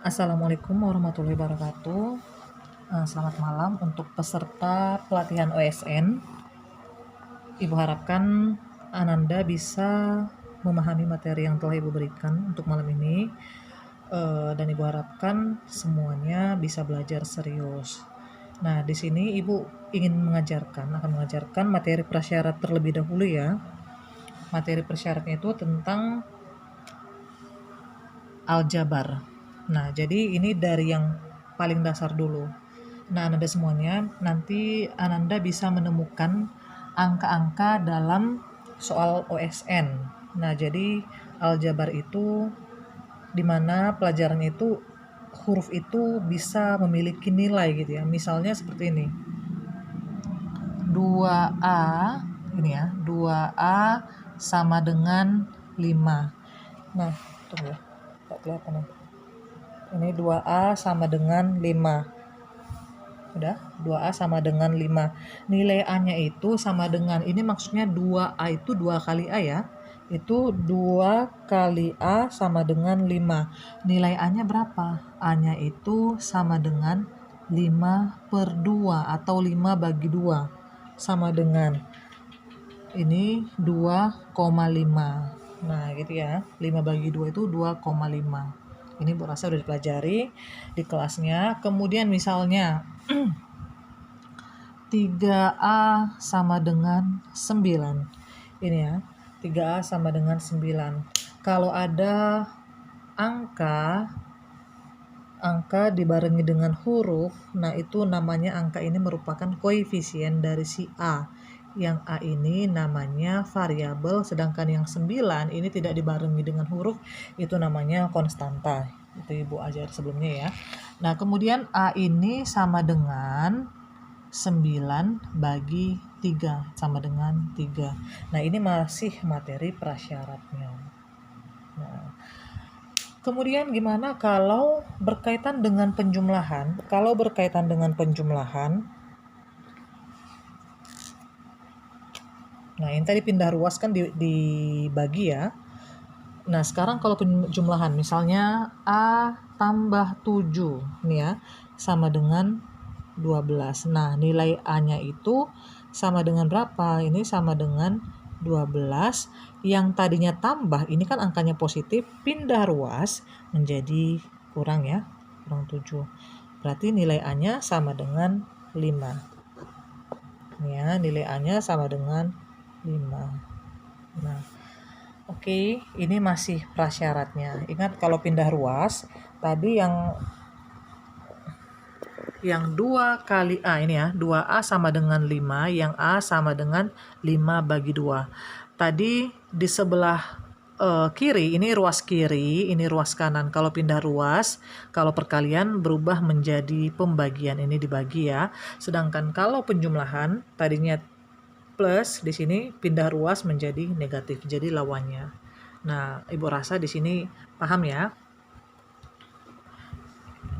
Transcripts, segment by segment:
Assalamualaikum warahmatullahi wabarakatuh. Selamat malam untuk peserta pelatihan OSN. Ibu harapkan Ananda bisa memahami materi yang telah Ibu berikan untuk malam ini, dan Ibu harapkan semuanya bisa belajar serius. Nah, di sini Ibu akan mengajarkan materi prasyarat terlebih dahulu ya. Materi prasyaratnya itu tentang aljabar. Nah, jadi ini dari yang paling dasar dulu. Nah, Ananda semuanya, nanti Ananda bisa menemukan angka-angka dalam soal OSN. Nah, jadi aljabar itu dimana pelajaran itu huruf itu bisa memiliki nilai gitu ya. Misalnya seperti ini. 2A ini ya, 2A sama dengan 5. Nah, tunggu ya. Tak kelihatan ya. Ini 2A sama dengan 5. Udah, 2A sama dengan 5. Nilai A-nya itu sama dengan, ini maksudnya 2A itu 2 kali A ya. Itu 2 kali A sama dengan 5. Nilai A-nya berapa? A-nya itu sama dengan 5/2 atau 5 bagi 2. Sama dengan, ini 2,5. Nah gitu ya, 5 bagi 2 itu 2,5. Ini Bu rasa udah dipelajari di kelasnya. Kemudian misalnya 3A sama dengan 9. Ini ya, 3A sama dengan 9. Kalau ada angka dibarengi dengan huruf, nah itu namanya angka ini merupakan koefisien dari si A. Yang A ini namanya variabel, sedangkan yang 9 ini tidak dibarengi dengan huruf, itu namanya konstanta. Itu Ibu ajar sebelumnya ya. Nah, kemudian A ini sama dengan 9 bagi 3 sama dengan 3. Nah, ini masih materi prasyaratnya. Nah, kemudian gimana kalau berkaitan dengan penjumlahan? Kalau berkaitan dengan penjumlahan, nah ini tadi pindah ruas kan dibagi ya. Nah, sekarang kalau penjumlahan, misalnya A tambah 7, nih ya, sama dengan 12. Nah, nilai A-nya itu sama dengan berapa? Ini sama dengan 12. Yang tadinya tambah, ini kan angkanya positif, pindah ruas menjadi kurang ya, kurang 7. Berarti nilai A-nya sama dengan 5. Ya, nilai A-nya sama dengan 5. Nah, oke, ini masih prasyaratnya. Ingat kalau pindah ruas, tadi yang 2 kali A ini ya, 2A sama dengan 5, yang A sama dengan 5 bagi 2. Tadi di sebelah kiri, ini ruas kiri, ini ruas kanan. Kalau pindah ruas, kalau perkalian berubah menjadi pembagian, ini dibagi ya. Sedangkan kalau penjumlahan, tadinya plus, di sini pindah ruas menjadi negatif, jadi lawannya. Nah, Ibu rasa di sini paham ya?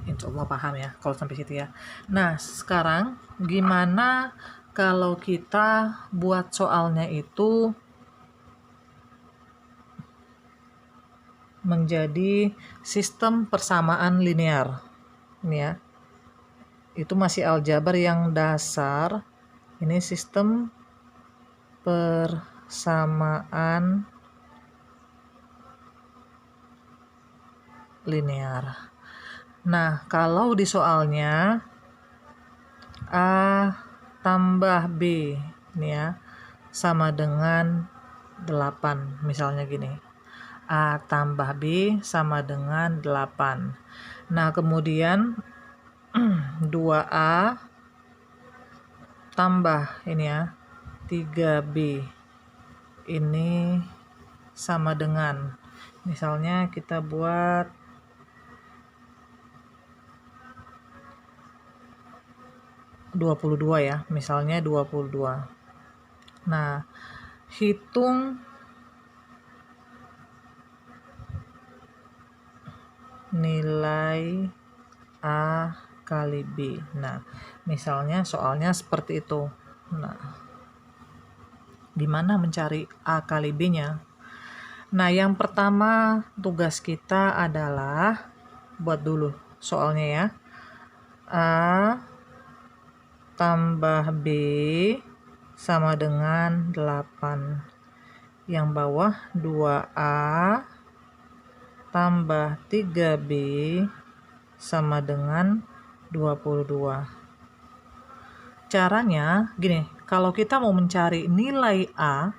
Insya Allah paham ya kalau sampai situ ya. Nah, sekarang gimana kalau kita buat soalnya itu menjadi sistem persamaan linear? Ini ya. Itu masih aljabar yang dasar. Ini sistem persamaan linear. Nah, kalau di soalnya A tambah B ini ya, sama dengan 8. Misalnya gini. A tambah B sama dengan 8. Nah, kemudian 2A tambah ini ya, 3B. Ini sama dengan, misalnya kita buat 22 ya, misalnya 22. Nah, hitung nilai A kali B. Nah, misalnya soalnya seperti itu. Nah, gimana mencari A kali B-nya? Nah, yang pertama tugas kita adalah buat dulu soalnya ya. A tambah B sama dengan 8. Yang bawah 2A tambah 3B sama dengan 22. Caranya gini, kalau kita mau mencari nilai A,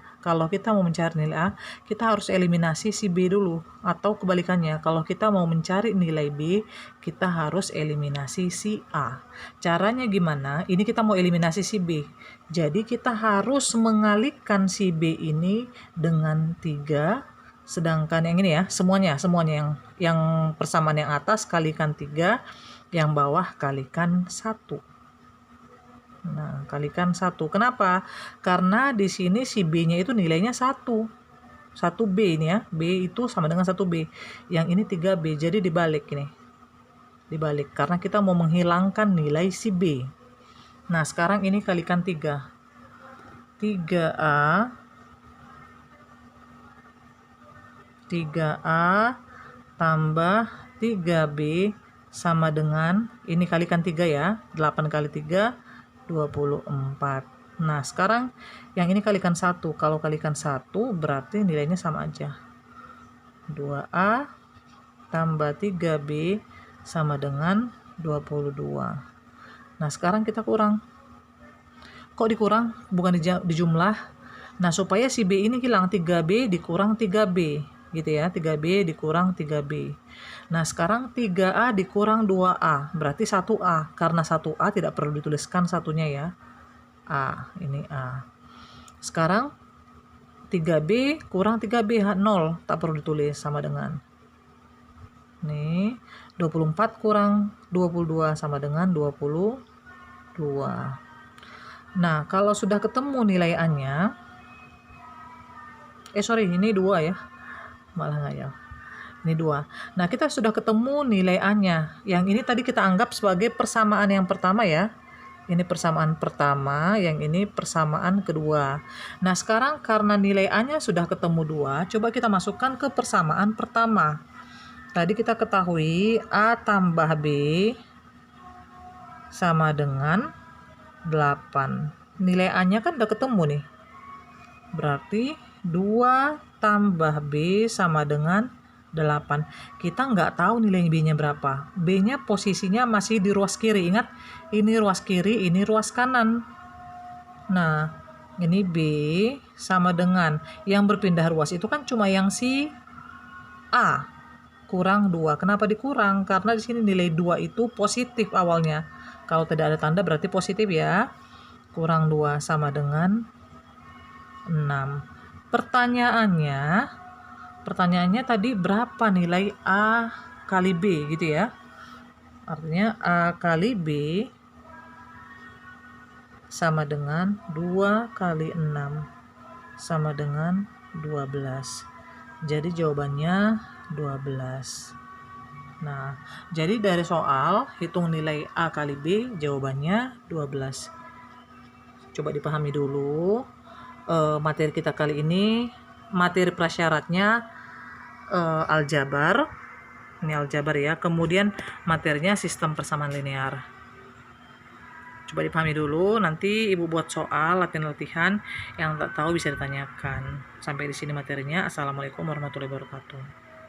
kita harus eliminasi si B dulu. Atau kebalikannya, kalau kita mau mencari nilai B, kita harus eliminasi si A. Caranya gimana? Ini kita mau eliminasi si B. Jadi kita harus mengalihkan si B ini dengan 3, sedangkan yang ini ya, semuanya yang persamaan yang atas kalikan 3, yang bawah kalikan 1. Nah, kalikan 1. Kenapa? Karena di sini si B-nya itu nilainya 1. 1B ini ya. B itu sama dengan 1B. Yang ini 3B. Jadi dibalik ini. Dibalik. Karena kita mau menghilangkan nilai si B. Nah, sekarang ini kalikan 3. 3A 3A tambah 3B sama dengan, ini kalikan 3 ya. 8 kali 3 24. Nah, sekarang yang ini kalikan 1. Kalau kalikan 1 berarti nilainya sama aja. 2A tambah 3B sama dengan 22. Nah, sekarang kita kurang. Kok dikurang? Bukan dijumlah. Nah, supaya si B ini hilang, 3B dikurang 3B. Gitu ya, 3B dikurang 3B. Nah, sekarang 3A dikurang 2A, berarti 1A. Karena 1A tidak perlu dituliskan satunya ya. A, ini A. Sekarang 3B kurang 3B, 0, tak perlu ditulis, sama dengan. Nih, 24 kurang 22 sama dengan 22. Nah, kalau sudah ketemu nilai A-nya, ini 2 ya. Malah nggak ya. Ini 2. Nah, kita sudah ketemu nilai A-nya. Yang ini tadi kita anggap sebagai persamaan yang pertama ya. Ini persamaan pertama, yang ini persamaan kedua. Nah, sekarang karena nilai A-nya sudah ketemu 2, coba kita masukkan ke persamaan pertama. Tadi kita ketahui A tambah B sama dengan 8. Nilai A-nya kan udah ketemu nih. Berarti 2 tambah B sama dengan 8. Kita nggak tahu nilai B-nya berapa. B-nya posisinya masih di ruas kiri. Ingat, ini ruas kiri, ini ruas kanan. Nah, ini B sama dengan, yang berpindah ruas itu kan cuma yang si A. Kurang 2. Kenapa dikurang? Karena di sini nilai 2 itu positif awalnya. Kalau tidak ada tanda berarti positif ya. Kurang 2 sama dengan 6. Pertanyaannya tadi berapa nilai A kali B gitu ya. Artinya A kali B sama dengan 2 kali 6 sama dengan 12. Jadi jawabannya 12. Nah, jadi dari soal hitung nilai A kali B, jawabannya 12. Coba dipahami dulu. Materi kita kali ini, materi prasyaratnya aljabar. Ini aljabar ya. Kemudian materinya sistem persamaan linear. Coba dipahami dulu, nanti Ibu buat soal latihan-latihan, yang tak tahu bisa ditanyakan. Sampai di sini materinya. Assalamualaikum warahmatullahi wabarakatuh.